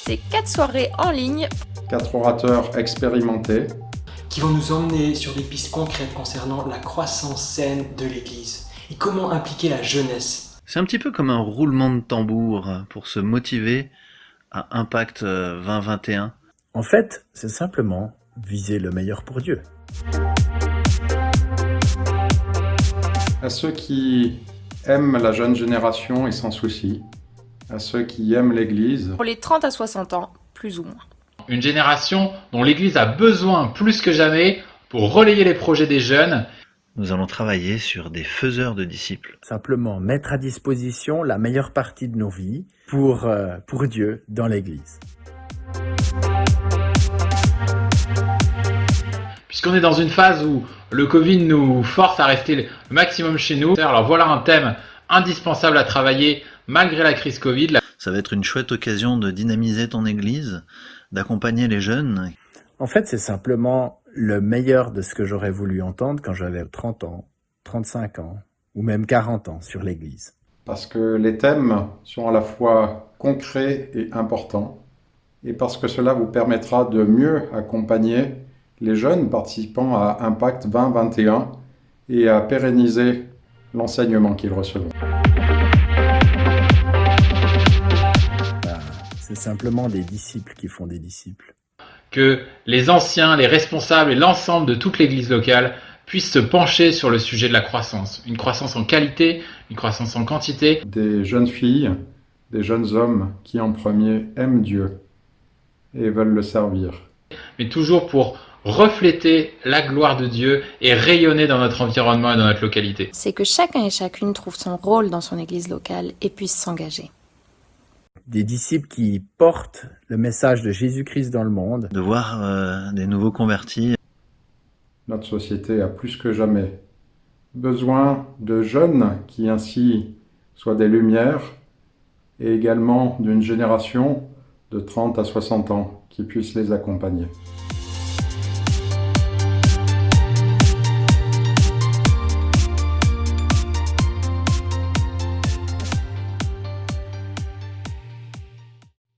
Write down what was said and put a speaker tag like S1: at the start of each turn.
S1: c'est 4 soirées en ligne.
S2: 4 orateurs expérimentés
S3: qui vont nous emmener sur des pistes concrètes concernant la croissance saine de l'Église et comment impliquer la jeunesse.
S4: C'est un petit peu comme un roulement de tambour pour se motiver à Impact 2021.
S5: En fait, c'est simplement viser le meilleur pour Dieu.
S2: à ceux qui aiment la jeune génération et sans souci, à ceux qui aiment l'Église.
S1: Pour les 30 à 60 ans, plus ou moins.
S6: Une génération dont l'Église a besoin plus que jamais pour relayer les projets des jeunes.
S4: Nous allons travailler sur des faiseurs de disciples.
S5: Simplement mettre à disposition la meilleure partie de nos vies pour Dieu dans l'Église.
S6: Puisqu'on est dans une phase où le Covid nous force à rester le maximum chez nous, alors voilà un thème indispensable à travailler malgré la crise Covid.
S4: Ça va être une chouette occasion de dynamiser ton église, d'accompagner les jeunes.
S5: En fait, c'est simplement le meilleur de ce que j'aurais voulu entendre quand j'avais 30 ans, 35 ans ou même 40 ans sur l'Église.
S2: Parce que les thèmes sont à la fois concrets et importants, et parce que cela vous permettra de mieux accompagner les jeunes participants à Impact 2021 et à pérenniser l'enseignement qu'ils recevront.
S5: C'est simplement des disciples qui font des disciples.
S6: Que les anciens, les responsables et l'ensemble de toute l'Église locale puissent se pencher sur le sujet de la croissance. Une croissance en qualité, une croissance en quantité.
S2: Des jeunes filles, des jeunes hommes qui en premier aiment Dieu et veulent le servir.
S6: Mais toujours pour refléter la gloire de Dieu et rayonner dans notre environnement et dans notre localité.
S1: C'est que chacun et chacune trouve son rôle dans son église locale et puisse s'engager.
S5: Des disciples qui portent le message de Jésus-Christ dans le monde.
S4: De voir des nouveaux convertis.
S2: Notre société a plus que jamais besoin de jeunes qui ainsi soient des lumières et également d'une génération de 30 à 60 ans qui puisse les accompagner.